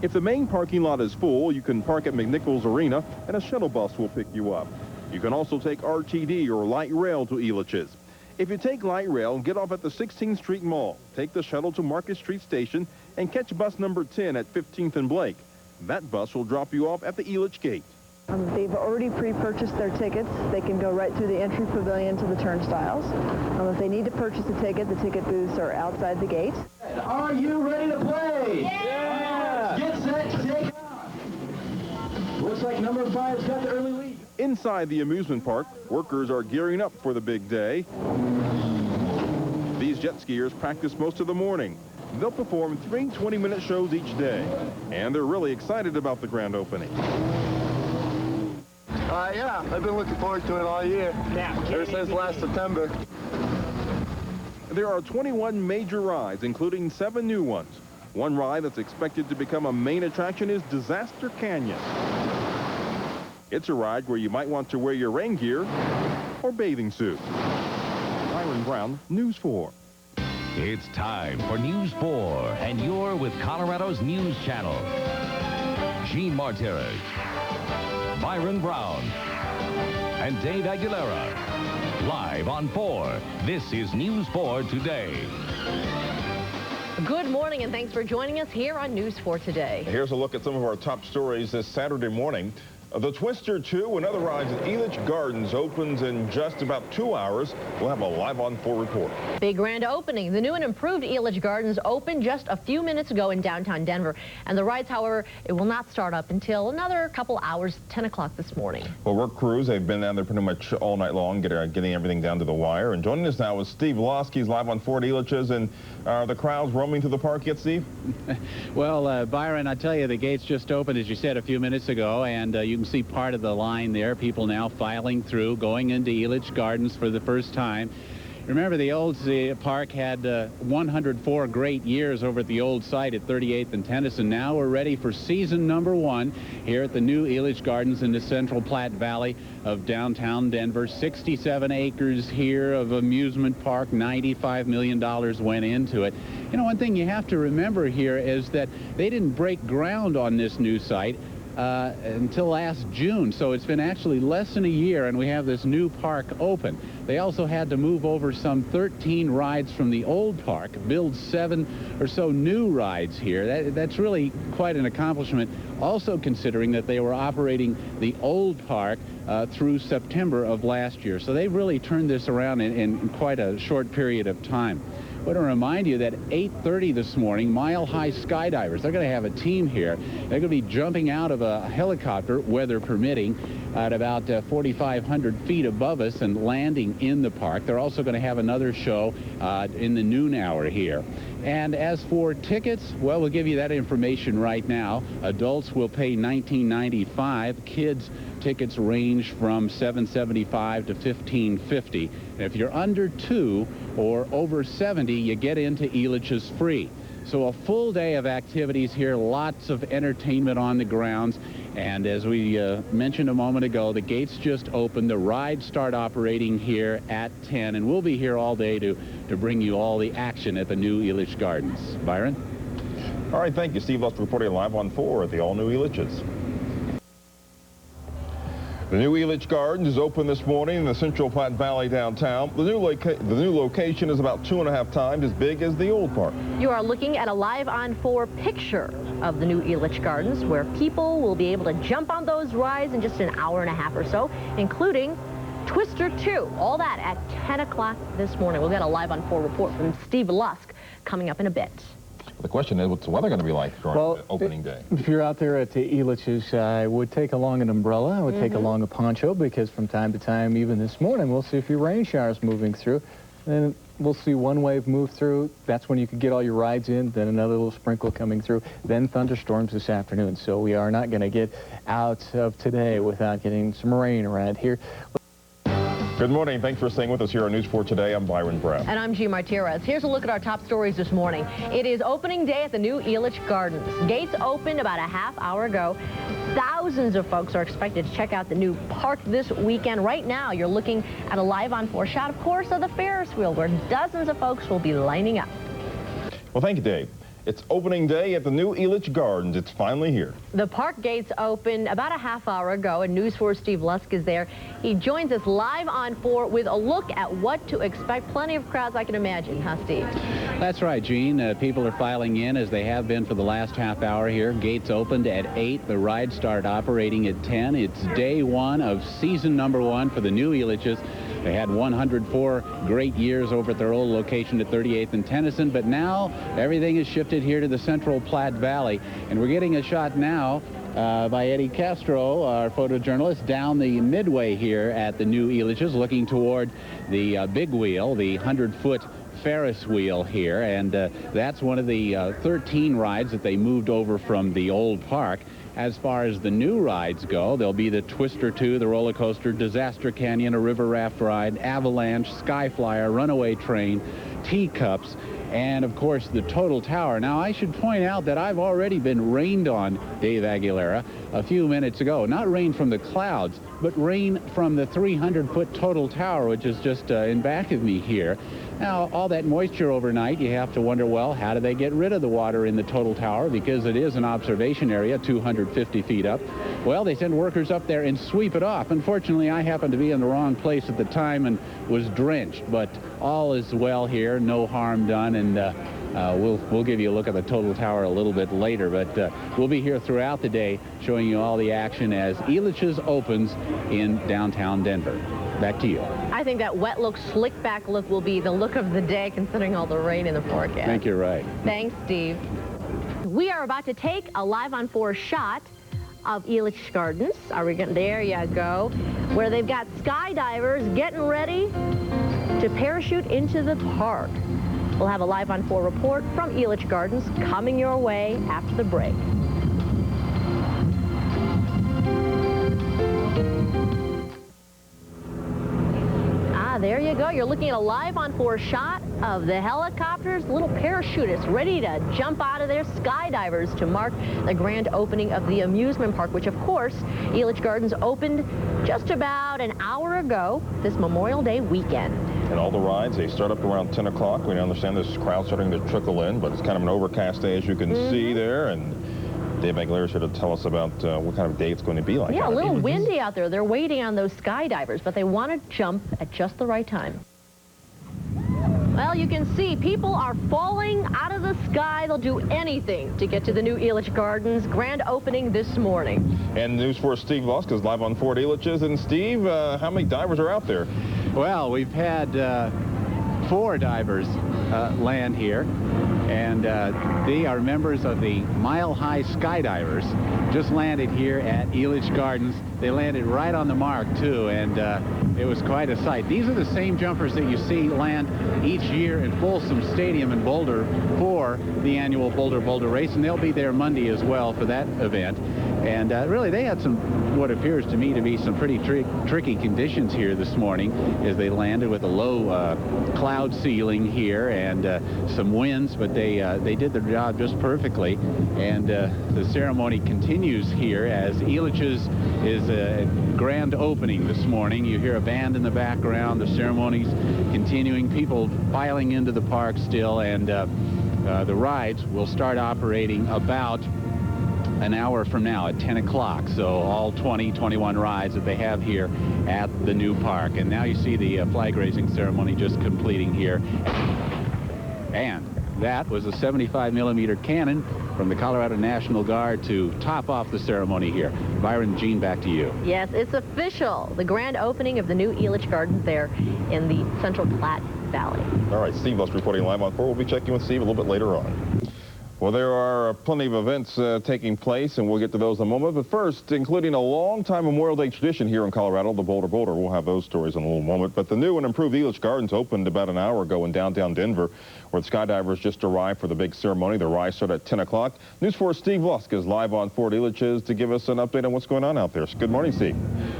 If the main parking lot is full, you can park at McNichols Arena and a shuttle bus will pick you up. You can also take RTD or light rail to Elitch's. If you take light rail, get off at the 16th Street Mall, take the shuttle to Market Street Station, and catch bus number 10 at 15th and Blake. That bus will drop you off at the Elitch gate. They've already pre-purchased their tickets. They can go right through the entry pavilion to the turnstiles. If they need to purchase a ticket, the ticket booths are outside the gate. Are you ready to play? Yeah! Get set, take off. Looks like number 5's got the early lead. Inside the amusement park, workers are gearing up for the big day. These jet skiers practice most of the morning. They'll perform 3 20-minute shows each day, and they're really excited about the grand opening. Yeah, I've been looking forward to it all year, ever since last September. There are 21 major rides, including 7 new ones. One ride that's expected to become a main attraction is Disaster Canyon. It's a ride where you might want to wear your rain gear or bathing suit. Byron Brown, News 4. It's time for News 4, and you're with Colorado's News Channel. Gene Martirez, Byron Brown, and Dave Aguilera. Live on 4. This is News 4 Today. Good morning, and thanks for joining us here on News 4 Today. Here's a look at some of our top stories this Saturday morning. The Twister 2 and other rides at Elitch Gardens opens in just about 2 hours. We'll have a Live on 4 report. Big grand opening. The new and improved Elitch Gardens opened just a few minutes ago in downtown Denver. And the rides, however, it will not start up until another couple hours, 10 o'clock this morning. Well, work crews, they've been down there pretty much all night long, getting everything down to the wire. And joining us now is Steve Lasky. He's live on 4 at Elitch's. And the crowds roaming through the park yet, Steve? Well, Byron, I tell you, the gates just opened, as you said, a few minutes ago, and you can see part of the line there. People now filing through, going into Elitch Gardens for the first time. Remember, the old park had 104 great years over at the old site at 38th and Tennyson. Now we're ready for season number 1 here at the new Elitch Gardens in the Central Platte Valley of downtown Denver. 67 acres here of amusement park. $95 million went into it. You know, one thing you have to remember here is that they didn't break ground on this new site until last June, so it's been actually less than a year, and we have this new park open. They also had to move over some 13 rides from the old park, build 7 or so new rides here. That's really quite an accomplishment, also considering that they were operating the old park through September of last year. So they've really turned this around in quite a short period of time. I want to remind you that 8:30 this morning, Mile High Skydivers, they're going to have a team here. They're going to be jumping out of a helicopter, weather permitting, at about 4,500 feet above us and landing in the park. They're also going to have another show in the noon hour here. And as for tickets, well, we'll give you that information right now. Adults will pay $19.95. Kids tickets range from $7.75 to $15.50. And if you're under 2 or over 70, you get into Elitch's free. So a full day of activities here, lots of entertainment on the grounds. And as we mentioned a moment ago, the gates just opened. The rides start operating here at 10, and we'll be here all day to bring you all the action at the new Elitch Gardens. Byron? All right, thank you. Steve Lust reporting live on 4 at the all-new Elitch's. The new Elitch Gardens is open this morning in the Central Platte Valley downtown. The new location is about 2.5 times as big as the old park. You are looking at a Live on 4 picture of the new Elitch Gardens, where people will be able to jump on those rides in just an hour and a half or so, including Twister 2. All that at 10 o'clock this morning. We'll get a Live on 4 report from Steve Lusk coming up in a bit. The question is, what's the weather going to be like during opening day? If you're out there at the Elitch's, I would take along an umbrella. I would take along a poncho, because from time to time, even this morning, we'll see a few rain showers moving through. Then we'll see one wave move through. That's when you can get all your rides in. Then another little sprinkle coming through. Then thunderstorms this afternoon. So we are not going to get out of today without getting some rain around here. Good morning. Thanks for staying with us here on News 4 Today. I'm Byron Brown. And I'm Gene Martirez. Here's a look at our top stories this morning. It is opening day at the new Elitch Gardens. Gates opened about a half hour ago. Thousands of folks are expected to check out the new park this weekend. Right now, you're looking at a Live on 4 shot, of course, of the Ferris wheel, where dozens of folks will be lining up. Well, thank you, Dave. It's opening day at the new Elitch Gardens. It's finally here. The park gates opened about a half hour ago, and News 4's Steve Lusk is there. He joins us live on 4 with a look at what to expect. Plenty of crowds, I can imagine, huh, Steve? That's right, Gene. People are filing in as they have been for the last half hour here. Gates opened at 8. The rides start operating at 10. It's day 1 of season number 1 for the new Elitches. They had 104 great years over at their old location at 38th and Tennyson, but now everything is shifted here to the Central Platte Valley. And we're getting a shot now by Eddie Castro, our photojournalist, down the midway here at the new Elitches, looking toward the big wheel, the 100-foot Ferris wheel here. And that's one of the 13 rides that they moved over from the old park. As far as the new rides go, there'll be the Twister 2, the roller coaster, Disaster Canyon, a river raft ride, Avalanche, Skyflyer, Runaway Train, Teacups, and of course the Total Tower. Now I should point out that I've already been rained on, Dave Aguilera, a few minutes ago. Not rain from the clouds, but rain from the 300-foot Total Tower, which is just in back of me here. Now, all that moisture overnight, you have to wonder, well, how do they get rid of the water in the Total Tower? Because it is an observation area, 250 feet up. Well, they send workers up there and sweep it off. Unfortunately, I happened to be in the wrong place at the time and was drenched. But all is well here, no harm done, and we'll give you a look at the Total Tower a little bit later. But we'll be here throughout the day showing you all the action as Elitch's opens in downtown Denver. Back to you. I think that wet look, slick back look will be the look of the day, considering all the rain in the forecast. I think you're right. Thanks, Steve. We are about to take a live on 4 shot of Elitch Gardens. Are we going? There you go. Where they've got skydivers getting ready to parachute into the park. We'll have a live on 4 report from Elitch Gardens coming your way after the break. There you go. You're looking at a live on 4 shot of the helicopters, little parachutists ready to jump out of their skydivers to mark the grand opening of the amusement park, which of course Elitch Gardens opened just about an hour ago this Memorial Day weekend. And all the rides, they start up around 10 o'clock. We understand this crowd starting to trickle in, but it's kind of an overcast day, as you can see there. And Dave Aguilera is here to tell us about what kind of day it's going to be like. Yeah, a little windy out there. They're waiting on those skydivers, but they want to jump at just the right time. Well, you can see people are falling out of the sky. They'll do anything to get to the new Elitch Gardens. Grand opening this morning. And News 4 Steve Lusk is live on 4 at Elitch's. And Steve, how many divers are out there? Well, we've had 4 divers land here. And they are members of the Mile High Skydivers. Just landed here at Elitch Gardens. They landed right on the mark, too, and it was quite a sight. These are the same jumpers that you see land each year in Folsom Stadium in Boulder for the annual Boulder race, and they'll be there Monday as well for that event. And really, they had some, what appears to me to be some pretty tricky conditions here this morning as they landed with a low cloud ceiling here and some winds, but they did their job just perfectly. And the ceremony continues here as Elitch's is a grand opening this morning. You hear a band in the background. The ceremony's continuing, people filing into the park still, and the rides will start operating about an hour from now at 10 o'clock. So all 21 rides that they have here at the new park. And now you see the flag raising ceremony just completing here. And that was a 75mm cannon from the Colorado National Guard to top off the ceremony here. Byron, Gene, back to you. Yes, it's official. The grand opening of the new Elitch Gardens there in the Central Platte Valley. All right, Steve Lusk reporting live on 4. We'll be checking with Steve a little bit later on. Well, there are plenty of events taking place, and we'll get to those in a moment. But first, including a long-time Memorial Day tradition here in Colorado, the Boulder. We'll have those stories in a little moment. But the new and improved Elitch Gardens opened about an hour ago in downtown Denver, where the skydivers just arrived for the big ceremony. The rise started at 10 o'clock. News 4 Steve Lusk is live on 4 at Elitch's to give us an update on what's going on out there. Good morning, Steve.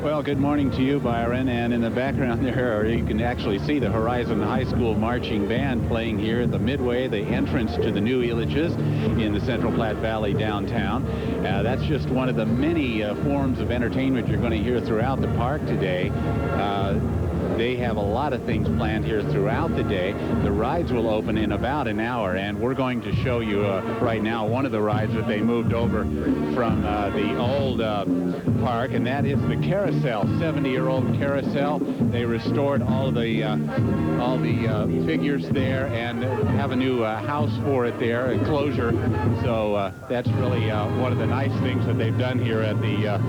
Well, good morning to you, Byron. And in the background there, you can actually see the Horizon High School marching band playing here at the midway, the entrance to the new Elitch's in the Central Platte Valley downtown. That's just one of the many forms of entertainment you're going to hear throughout the park today. They have a lot of things planned here throughout the day. The rides will open in about an hour, and we're going to show you right now one of the rides that they moved over from the old park, and that is the carousel, 70-year-old carousel. They restored all the figures there and have a new house for it there, enclosure. So that's really one of the nice things that they've done here at the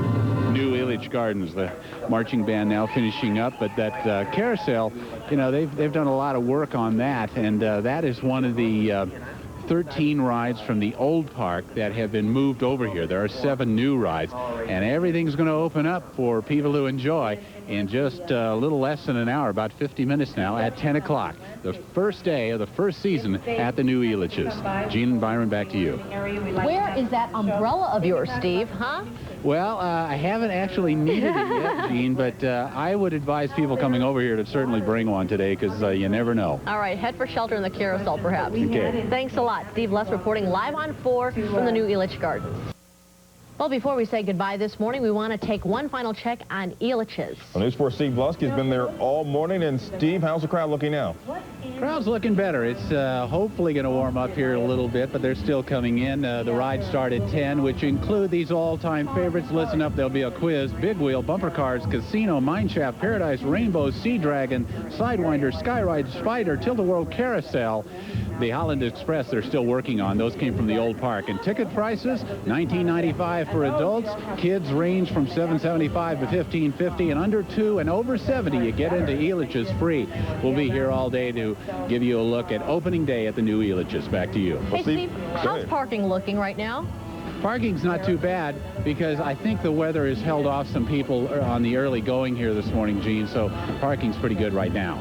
new Elitch Gardens. The marching band now finishing up, but that carousel, you know, they've done a lot of work on that, and that is one of the 13 rides from the old park that have been moved over here. There are 7 new rides, and everything's going to open up for people to enjoy in just a little less than an hour, about 50 minutes now, at 10 o'clock. The first day of the first season at the new Elitches. Gene and Byron, back to you. Where is that umbrella of yours, Steve, huh? Well, I haven't actually needed it yet, Gene, but I would advise people coming over here to certainly bring one today, because you never know. All right, head for shelter in the carousel, perhaps. Okay. Thanks a lot. Steve Less reporting live on 4 from the new Elitch Gardens. Well, before we say goodbye this morning, we want to take one final check on Elitch's. Well, News 4 Steve Lusky's been there all morning. And Steve, how's the crowd looking now? Crowd's looking better. It's hopefully going to warm up here a little bit, but they're still coming in. The rides start at 10, which include these all-time favorites. Listen up, there'll be a quiz, big wheel, bumper cars, casino, mineshaft, paradise, rainbow, sea dragon, sidewinder, skyride, spider, tilt-a-whirl, carousel. The Holland Express they're still working on. Those came from the old park. And ticket prices, $19.95 for adults. Kids range from $7.75 to $15.50, and under 2 and over 70, you get into Elitch's free. We'll be here all day to give you a look at opening day at the new Elitch's. Back to you. Hey, Steve, how's parking looking right now? Parking's not too bad, because I think the weather has held off some people on the early going here this morning, Gene, so parking's pretty good right now.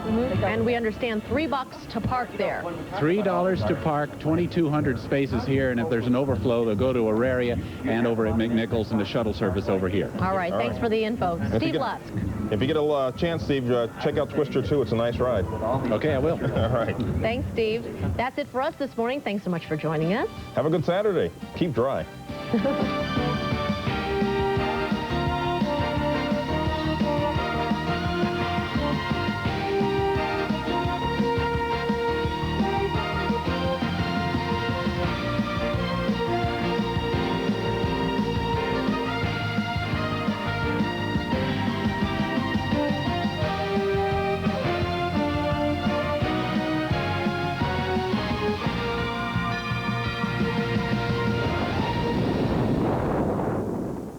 And we understand $3 to park there. $3 to park, 2,200 spaces here, and if there's an overflow, they'll go to Auraria and over at McNichols and the shuttle service over here. All right, thanks for the info. Steve Lusk. If you get a chance, Steve, check out Twister 2. It's a nice ride. Okay, I will. All right. Thanks, Steve. That's it for us this morning. Thanks so much for joining us. Have a good Saturday. Keep dry.